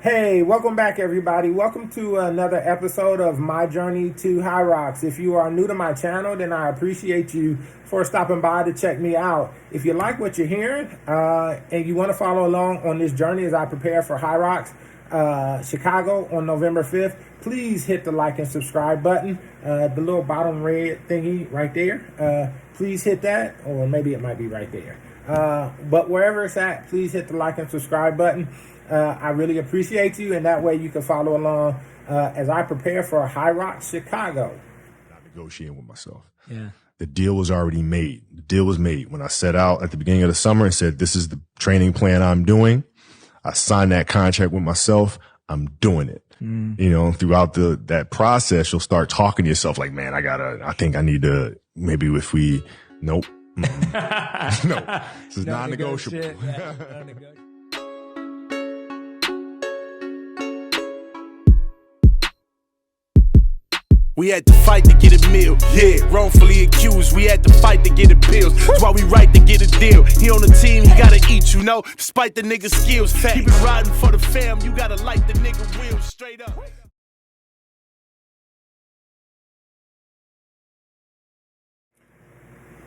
Hey, welcome back, everybody. Welcome to another episode of My Journey to Hyrox. If you are new to my channel, then I appreciate you for stopping by to check me out. If you like what you're hearing and you want to follow along on this journey as I prepare for Hyrox Chicago on November 5th, please hit the like and subscribe button, the little bottom red thingy right there. Please hit that, or maybe it might be right there. But wherever it's at, please hit the like and subscribe button. I really appreciate you, and that way you can follow along as I prepare for Hyrox Chicago. Not negotiating with myself. Yeah. The deal was already made. The deal was made when I set out at the beginning of the summer and said, this is the training plan I'm doing. I signed that contract with myself. I'm doing it. You know, throughout that process, you'll start talking to yourself like, man, I think I need to, maybe if we, nope. No, this is non-negotiable. Non-negotiable. We had to fight to get a meal. Yeah, wrongfully accused. We had to fight to get appeals. That's why we right to get a deal. He on the team, he gotta eat, you know. Despite the nigga's skills, he been riding for the fam. You gotta light the nigga wheels straight up.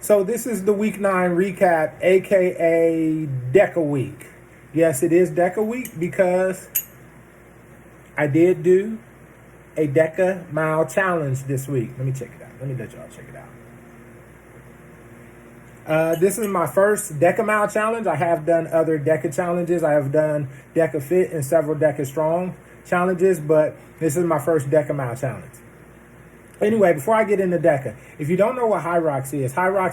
So this is the Week 9 recap, aka Deka Week. Yes, it is Deka Week because I did do a Deka mile challenge this week. Let me check it out. Let me let y'all check it out. This is my first Deka mile challenge. I have done other Deka challenges. I have done Deka Fit and several Deka Strong challenges, but this is my first Deka mile challenge. Anyway, before I get into Deka, if you don't know what Hyrox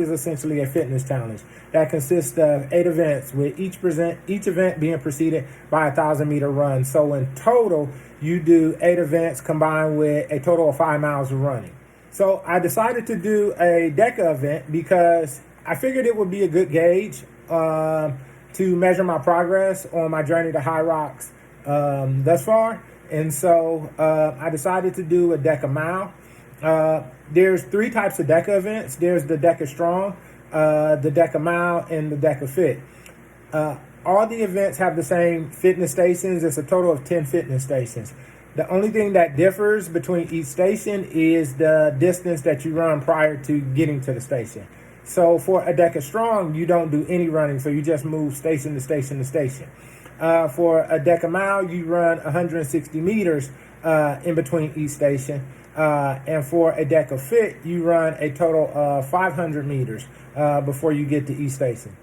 is essentially a fitness challenge that consists of 8 events, with each event being preceded by a 1,000-meter run. So in total, you do 8 events combined with a total of 5 miles of running. So I decided to do a Deka event because I figured it would be a good gauge to measure my progress on my journey to Hyrox thus far. And so I decided to do a Deka mile. There's 3 types of Deka events. There's the Deka Strong, the Deka Mile, and the Deka Fit. All the events have the same fitness stations. It's a total of 10 fitness stations. The only thing that differs between each station is the distance that you run prior to getting to the station. So for a Deka Strong, you don't do any running, so you just move station to station to station. For a Deka Mile, you run 160 meters in between each station. And for a Deka Fit, you run a total of 500 meters before you get to each station.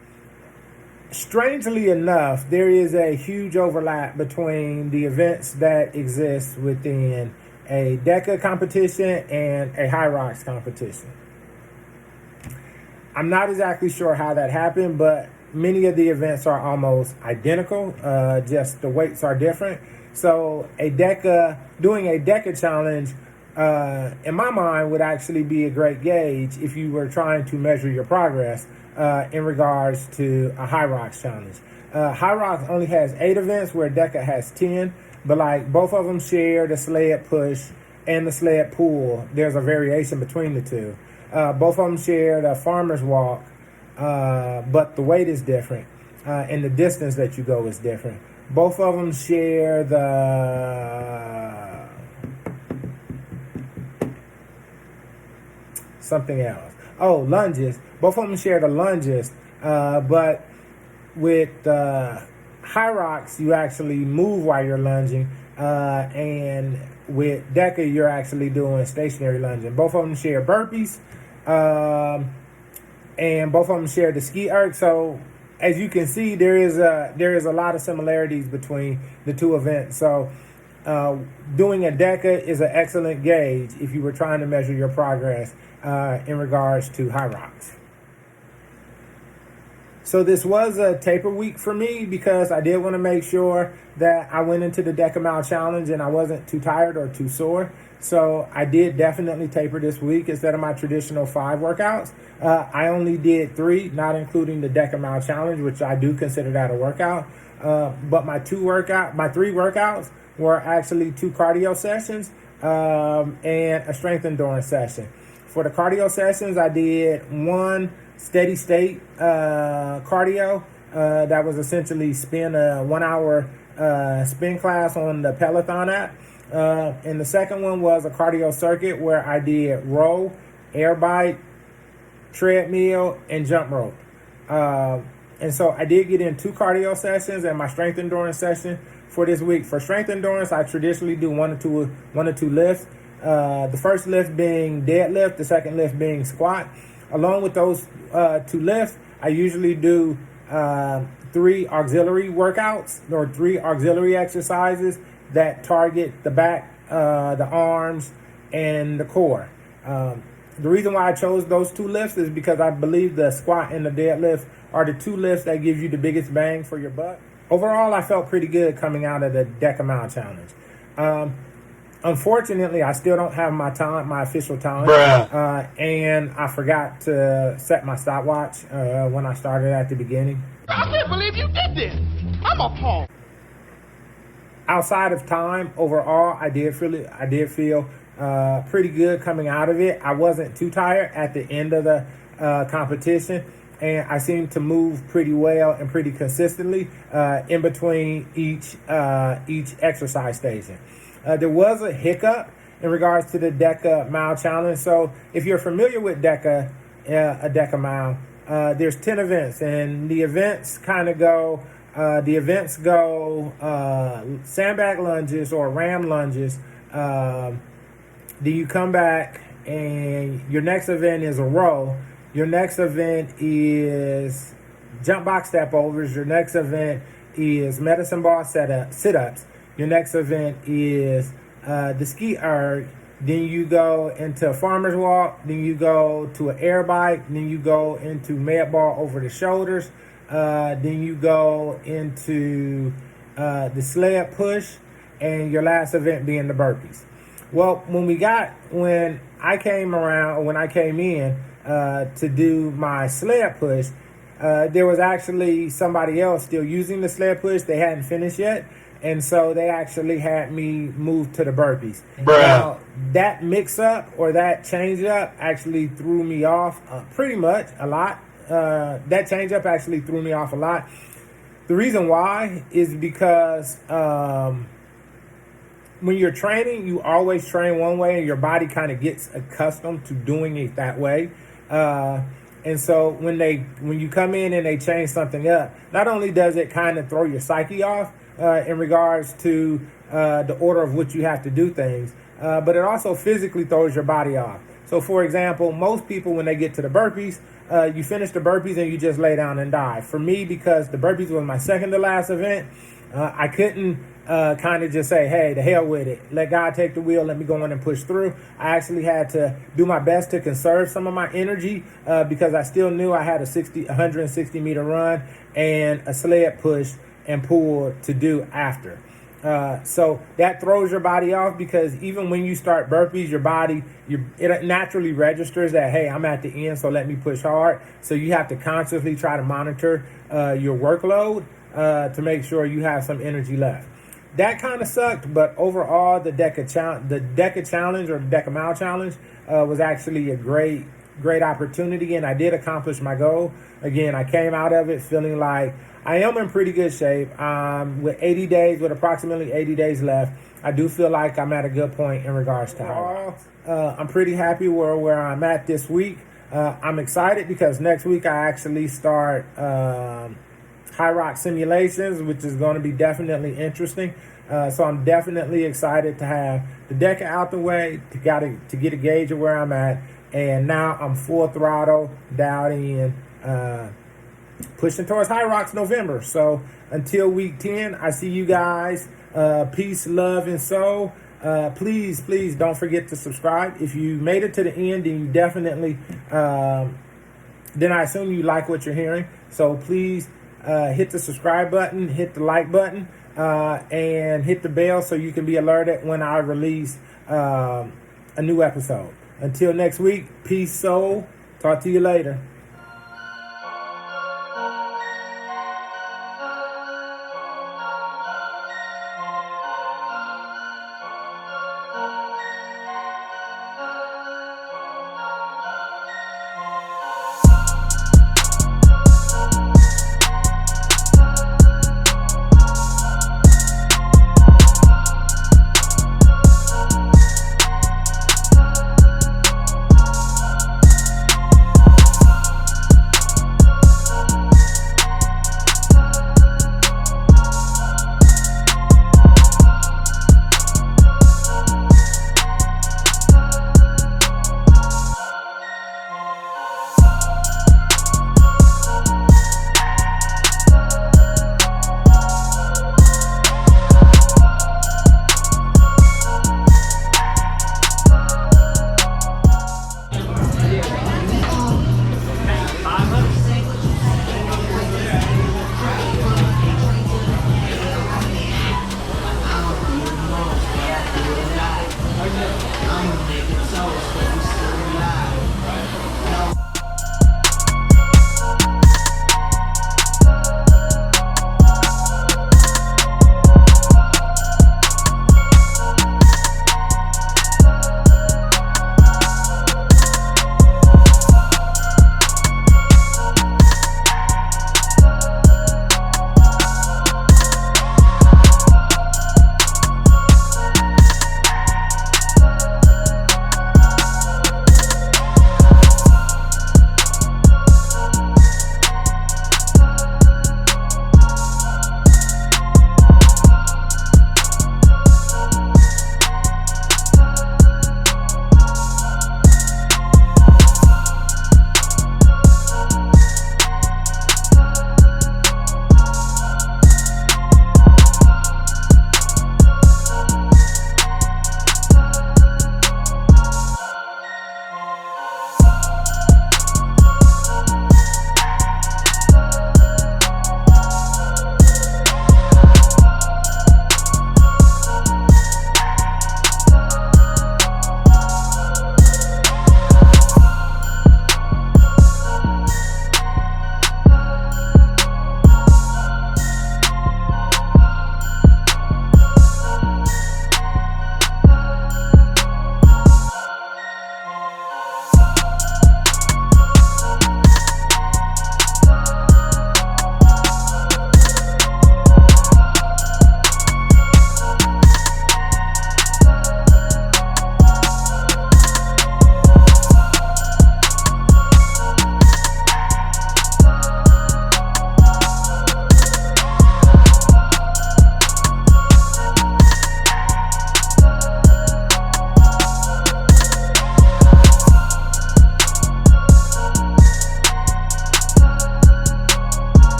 Strangely enough, there is a huge overlap between the events that exist within a Deka competition and a Hyrox competition. I'm not exactly sure how that happened, but many of the events are almost identical, just the weights are different. So doing a Deka challenge, in my mind, would actually be a great gauge if you were trying to measure your progress in regards to a Hyrox challenge. Hyrox only has 8 events where Deka has 10, but like both of them share the sled push and the sled pull. There's a variation between the two. Both of them share the farmer's walk, but the weight is different and the distance that you go is different. Both of them share something else. Oh, lunges. Both of them share the lunges, but with Hyrox, you actually move while you're lunging, and with Deka, you're actually doing stationary lunging. Both of them share burpees, and both of them share the ski erg. So as you can see, there is a lot of similarities between the 2 events. So doing a Deka is an excellent gauge if you were trying to measure your progress in regards to Hyrox. So this was a taper week for me because I did want to make sure that I went into the Deka Mile Challenge and I wasn't too tired or too sore. So I did definitely taper this week instead of my traditional 5 workouts. I only did 3, not including the Deka Mile Challenge, which I do consider that a workout. But my 3 workouts were actually 2 cardio sessions and a strength endurance session. For the cardio sessions, I did 1 steady state cardio that was essentially spin a 1 hour spin class on the Peloton app. And the second one was a cardio circuit where I did row, air bike, treadmill, and jump rope. And so I did get in 2 cardio sessions and my strength endurance session for this week. For strength endurance, I traditionally do one or two lifts. The first lift being deadlift, the second lift being squat. Along with those 2 lifts, I usually do 3 auxiliary workouts or 3 auxiliary exercises that target the back, the arms, and the core. The reason why I chose those 2 lifts is because I believe the squat and the deadlift are the 2 lifts that give you the biggest bang for your buck. Overall, I felt pretty good coming out of the Deka Mile Challenge. Unfortunately, I still don't have my official time. And I forgot to set my stopwatch when I started at the beginning. I can't believe you did this. I'm appalled. Outside of time, overall, I did feel pretty good coming out of it. I wasn't too tired at the end of the competition, and I seemed to move pretty well and pretty consistently in between each exercise station. There was a hiccup in regards to the Deka Mile Challenge. So if you're familiar with a Deka Mile, there's 10 events, and the events go sandbag lunges or ram lunges. Then you come back, and your next event is a row. Your next event is jump box step overs. Your next event is medicine ball sit-ups. Your next event is the ski erg. Then you go into a farmer's walk. Then you go to an air bike. Then you go into med ball over the shoulders. Then you go into the sled push, and your last event being the burpees. Well, when I came in to do my sled push, there was actually somebody else still using the sled push. They hadn't finished yet. And so they actually had me move to the burpees. Now, that mix-up or that change-up actually threw me off pretty much a lot. That change-up actually threw me off a lot. The reason why is because when you're training, you always train one way, and your body kind of gets accustomed to doing it that way. And so when you come in and they change something up, not only does it kind of throw your psyche off, in regards to the order of which you have to do things, but it also physically throws your body off. So, for example, most people, when they get to the burpees, you finish the burpees and you just lay down and die. For me, because the burpees was my second to last event, I couldn't kind of just say, hey, to hell with it. Let God take the wheel. Let me go in and push through. I actually had to do my best to conserve some of my energy because I still knew I had a 160 meter run and a sled push and pull to do after. So that throws your body off, because even when you start burpees, your body, it naturally registers that, hey, I'm at the end, so let me push hard. So you have to consciously try to monitor your workload to make sure you have some energy left. That kind of sucked, but overall, the Deka Challenge or the Deka Mile Challenge was actually a great opportunity, and I did accomplish my goal. Again, I came out of it feeling like I am in pretty good shape. With approximately 80 days left, I do feel like I'm at a good point in regards to Hyrox. I'm pretty happy where I'm at this week. I'm excited because next week I actually start Hyrox simulations, which is going to be definitely interesting. So I'm definitely excited to have the Deka out the way, to get a gauge of where I'm at. And now I'm full throttle, dialed in, pushing towards Hyrox November. So until week 10, I see you guys. Peace, love, and soul. Please don't forget to subscribe. If you made it to the end, then you definitely, then I assume you like what you're hearing. So please hit the subscribe button, hit the like button, and hit the bell so you can be alerted when I release a new episode. Until next week, peace, soul. Talk to you later.